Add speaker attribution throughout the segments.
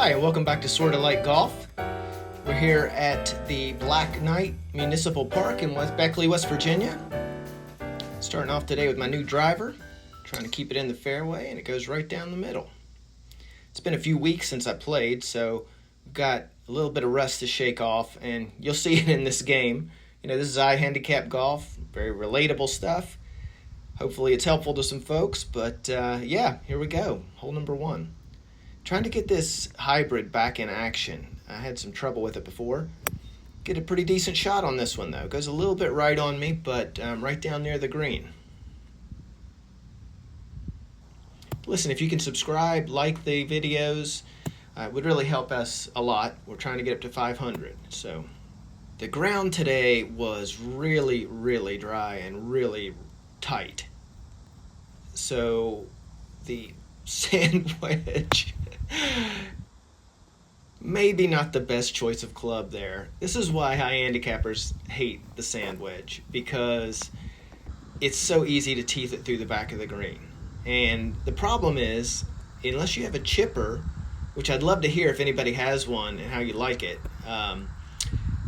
Speaker 1: Hi, and welcome back to Sorta Like Golf. We're here at the Black Knight Municipal Park in West Beckley, West Virginia. Starting off today with my new driver, trying to keep it in the fairway, and it goes right down the middle. It's been a few weeks since I played, so I've got a little bit of rust to shake off, and you'll see it in this game. You know, this is iHandicap golf, very relatable stuff. Hopefully it's helpful to some folks, but yeah, here we go. Hole number one. Trying to get this hybrid back in action. I had some trouble with it before. Get a pretty decent shot on this one though. Goes a little bit right on me, but right down near the green. Listen, if you can subscribe, like the videos, it would really help us a lot. We're trying to get up to 500. So the ground today was really, really dry and really tight. So the sand wedge, maybe not the best choice of club there. This is why high handicappers hate the sand wedge, because it's so easy to teeth it through the back of the green. And the problem is, unless you have a chipper, which I'd love to hear if anybody has one and how you like it,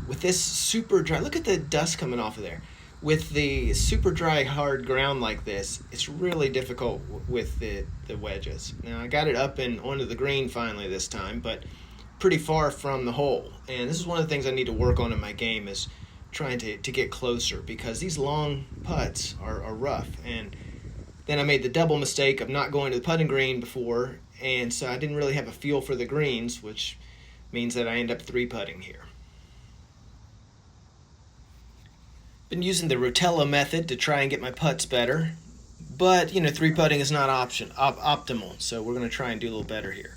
Speaker 1: with this super dry, look at the dust coming off of there. With the super dry, hard ground like this, it's really difficult with the wedges. Now, I got it up and onto the green finally this time, but pretty far from the hole. And this is one of the things I need to work on in my game, is trying to get closer, because these long putts are rough. And then I made the double mistake of not going to the putting green before, and so I didn't really have a feel for the greens, which means that I end up three putting here. Been using the Rotella method to try and get my putts better, but you know, three putting is not optimal, so we're going to try and do a little better here.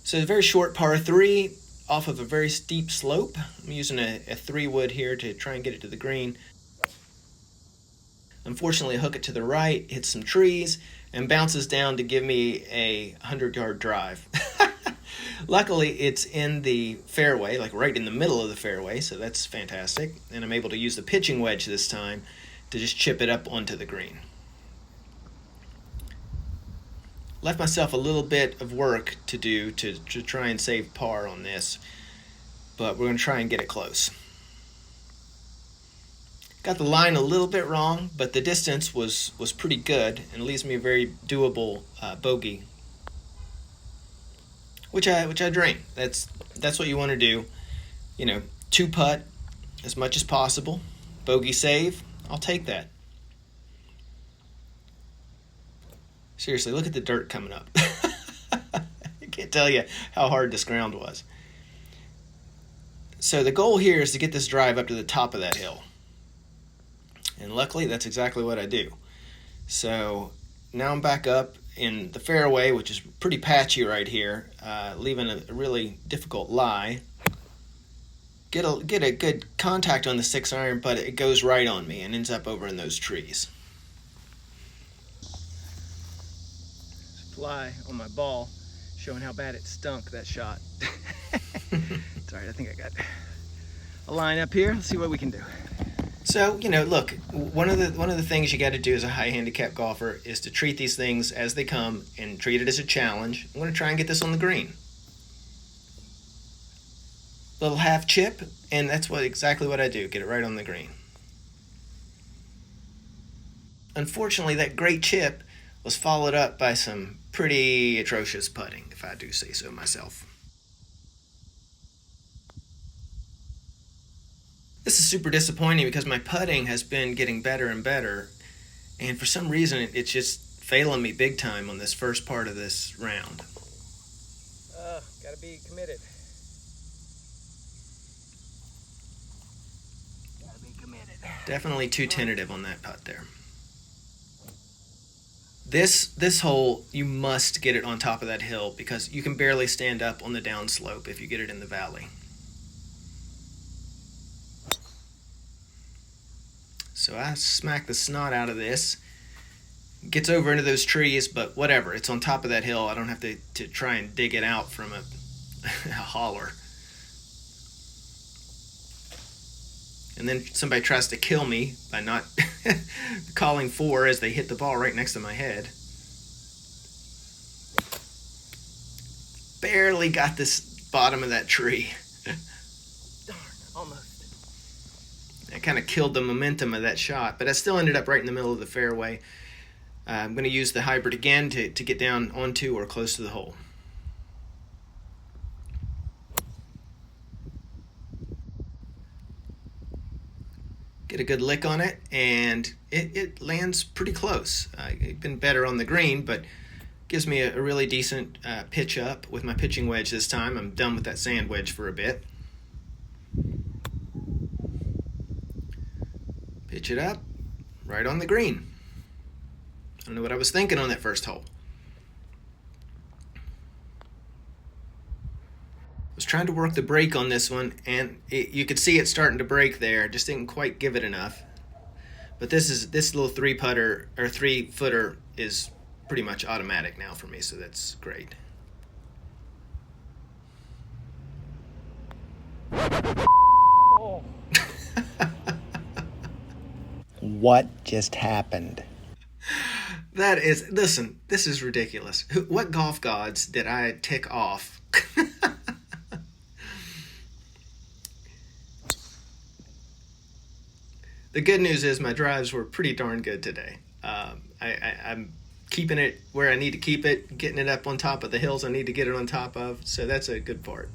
Speaker 1: So a very short par 3 off of a very steep slope. I'm using a 3-wood here to try and get it to the green. Unfortunately, I hook it to the right, hits some trees, and bounces down to give me a 100-yard drive. Luckily, it's in the fairway, like right in the middle of the fairway, so that's fantastic. And I'm able to use the pitching wedge this time to just chip it up onto the green. Left myself a little bit of work to do to try and save par on this, but we're going to try and get it close. Got the line a little bit wrong, but the distance was pretty good and leaves me a very doable bogey, which I drain. That's what you want to do. You know, 2-putt as much as possible. Bogey save, I'll take that. Seriously, look at the dirt coming up. I can't tell you how hard this ground was. So the goal here is to get this drive up to the top of that hill. And luckily, that's exactly what I do. So now I'm back up in the fairway, which is pretty patchy right here, leaving a really difficult lie. Get a good contact on the 6-iron, but it goes right on me and ends up over in those trees. Fly on my ball, showing how bad it stunk, that shot. It's all right, I think I got a line up here. Let's see what we can do. So, you know, look, one of the things you got to do as a high handicap golfer is to treat these things as they come and treat it as a challenge. I'm going to try and get this on the green. Little half chip, and that's exactly what I do. Get it right on the green. Unfortunately, that great chip was followed up by some pretty atrocious putting, if I do say so myself. This is super disappointing because my putting has been getting better and better, and for some reason it's just failing me big time on this first part of this round. Gotta be committed. Gotta be committed. Definitely too tentative on that putt there. This hole, you must get it on top of that hill, because you can barely stand up on the downslope if you get it in the valley. So I smack the snot out of this. Gets over into those trees, but whatever. It's on top of that hill. I don't have to try and dig it out from a holler. And then somebody tries to kill me by not calling 4 as they hit the ball right next to my head. barely got this bottom of that tree.
Speaker 2: Darn, almost.
Speaker 1: I kind of killed the momentum of that shot, but I still ended up right in the middle of the fairway. I'm going to use the hybrid again to get down onto or close to the hole. Get a good lick on it, and it lands pretty close. It's been better on the green, but gives me a really decent pitch up with my pitching wedge this time. I'm done with that sand wedge for a bit. Pitch it up, right on the green. I don't know what I was thinking on that first hole. I was trying to work the break on this one, and you could see it starting to break there. Just didn't quite give it enough. But this little 3-footer is pretty much automatic now for me, so that's great.
Speaker 2: Oh.
Speaker 1: What just happened? Listen, this is ridiculous. What golf gods did I tick off? The good news is my drives were pretty darn good today. I'm keeping it where I need to keep it, getting it up on top of the hills I need to get it on top of, so that's a good part.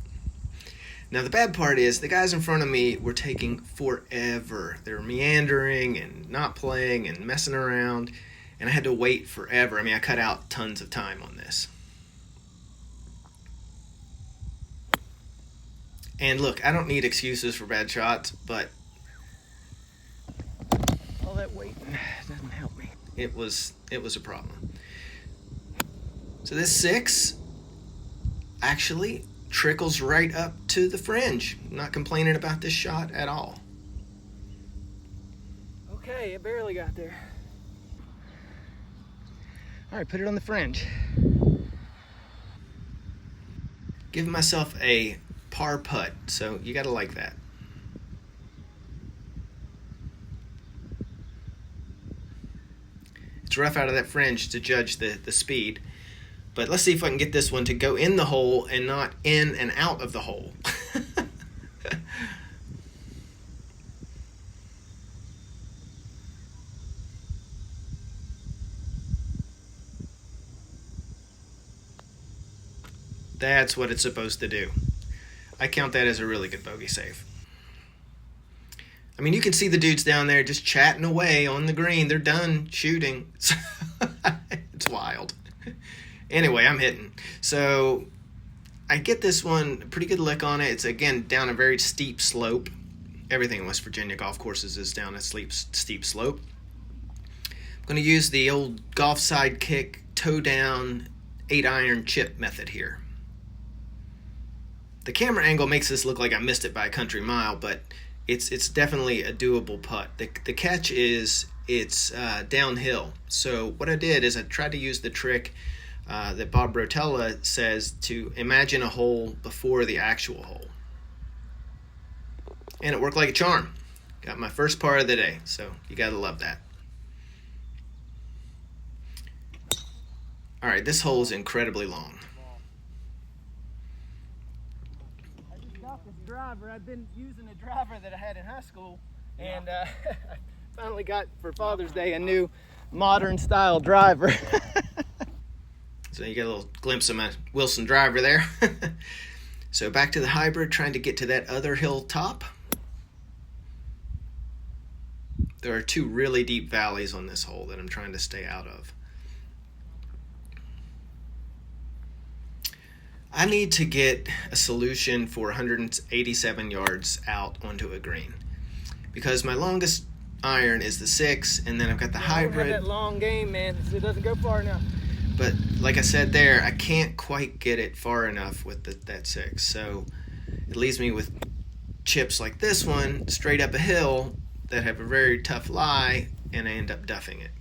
Speaker 1: Now the bad part is the guys in front of me were taking forever. They were meandering and not playing and messing around, and I had to wait forever. I mean, I cut out tons of time on this. And look, I don't need excuses for bad shots, but
Speaker 2: All that weight doesn't help me.
Speaker 1: it was a problem. So this 6 actually trickles right up to the fringe. I'm not complaining about this shot at all.
Speaker 2: Okay, it barely got there. All right, put it on the fringe.
Speaker 1: Giving myself a par putt, so you gotta like that. It's rough out of that fringe to judge the speed, but let's see if I can get this one to go in the hole and not in and out of the hole. That's what it's supposed to do. I count that as a really good bogey save. I mean, you can see the dudes down there just chatting away on the green. They're done shooting. It's wild. Anyway, I'm hitting. So I get this one, a pretty good lick on it. It's, again, down a very steep slope. Everything in West Virginia golf courses is down a steep slope. I'm going to use the old golf side kick, toe down, 8-iron chip method here. The camera angle makes this look like I missed it by a country mile, but it's definitely a doable putt. The catch is it's downhill. So what I did is I tried to use the trick that Bob Rotella says to imagine a hole before the actual hole. And it worked like a charm. Got my first par of the day, so you gotta love that. All right, this hole is incredibly long.
Speaker 2: I just got this driver. I've been using a driver that I had in high school, and I finally got for Father's Day a new modern style driver.
Speaker 1: So you get a little glimpse of my Wilson driver there. So back to the hybrid, trying to get to that other hill top. There are 2 really deep valleys on this hole that I'm trying to stay out of. I need to get a solution for 187 yards out onto a green, because my longest iron is the 6, and then I've got the hybrid.
Speaker 2: That long game, man. It doesn't go far enough.
Speaker 1: But like I said there, I can't quite get it far enough with that 6. So it leaves me with chips like this one, straight up a hill, that have a very tough lie, and I end up duffing it.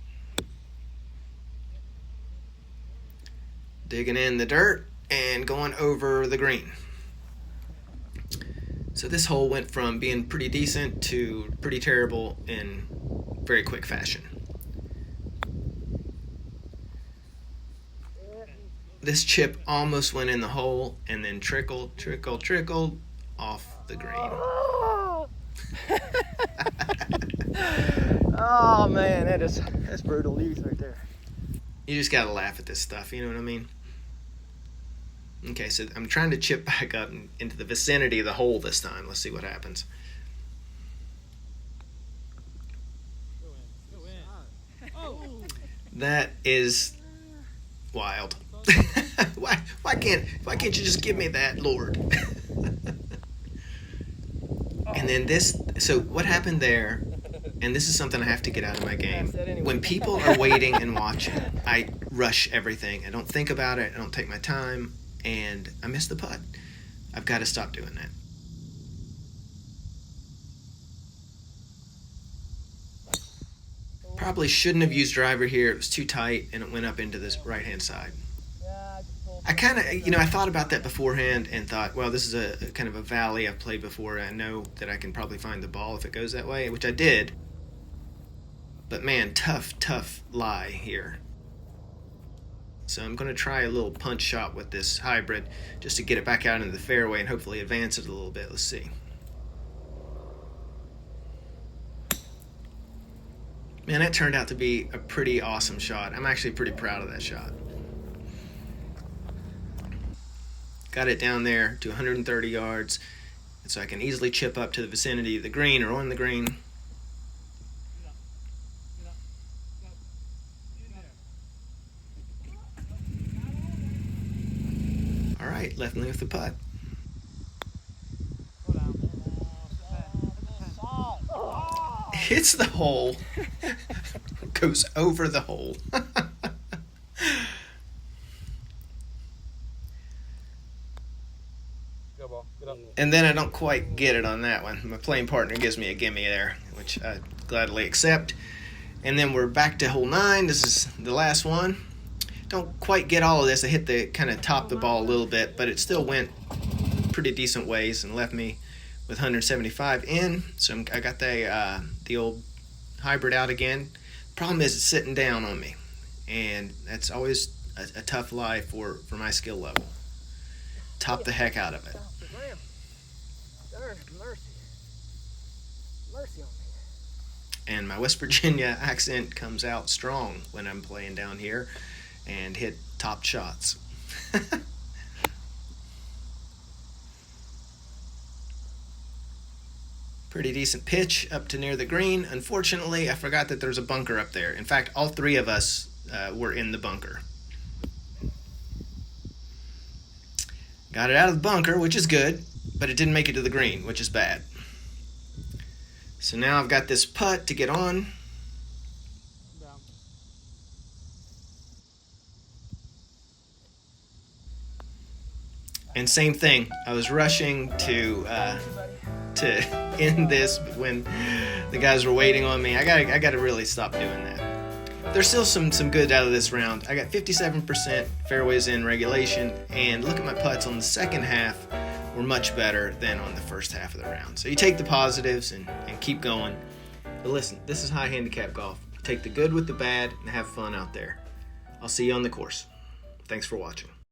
Speaker 1: Digging in the dirt and going over the green. So this hole went from being pretty decent to pretty terrible in very quick fashion. this chip almost went in the hole and then trickled off the green.
Speaker 2: Oh man, that's brutal news right there.
Speaker 1: You just gotta laugh at this stuff, you know what I mean? Okay, so I'm trying to chip back up into the vicinity of the hole this time. Let's see what happens. That is wild. Why can't you just give me that, Lord? And then this, so what happened there, and this is something I have to get out of my game. When people are waiting and watching, I rush everything. I don't think about it. I don't take my time, and I miss the putt. I've got to stop doing that. Probably shouldn't have used driver here. It was too tight, and it went up into this right-hand side. I kind of, I thought about that beforehand and thought, well, this is a kind of a valley I've played before. I know that I can probably find the ball if it goes that way, which I did. But man, tough lie here. So I'm going to try a little punch shot with this hybrid just to get it back out into the fairway and hopefully advance it a little bit. Let's see. Man, that turned out to be a pretty awesome shot. I'm actually pretty proud of that shot. Got it down there to 130 yards, so I can easily chip up to the vicinity of the green or on the green. All right, left me with the putt. Hits the hole, goes over the hole. And then I don't quite get it on that one. My playing partner gives me a gimme there, which I gladly accept. And then we're back to hole 9. This is the last one. Don't quite get all of this. I hit the kind of top the ball a little bit, but it still went pretty decent ways and left me with 175 in. So I got the old hybrid out again. Problem is it's sitting down on me, and that's always a tough lie for my skill level. Top the heck out of it.
Speaker 2: Mercy on me.
Speaker 1: And my West Virginia accent comes out strong when I'm playing down here and hit top shots. Pretty decent pitch up to near the green. Unfortunately, I forgot that there's a bunker up there. In fact, all 3 of us were in the bunker. Got it out of the bunker, which is good, but it didn't make it to the green, which is bad. So now I've got this putt to get on. And same thing, I was rushing to end this when the guys were waiting on me. I gotta really stop doing that. There's still some good out of this round. I got 57% fairways in regulation, and look at my putts on the second half were much better than on the first half of the round. So you take the positives and keep going. But listen, this is high handicap golf. Take the good with the bad and have fun out there. I'll see you on the course. Thanks for watching.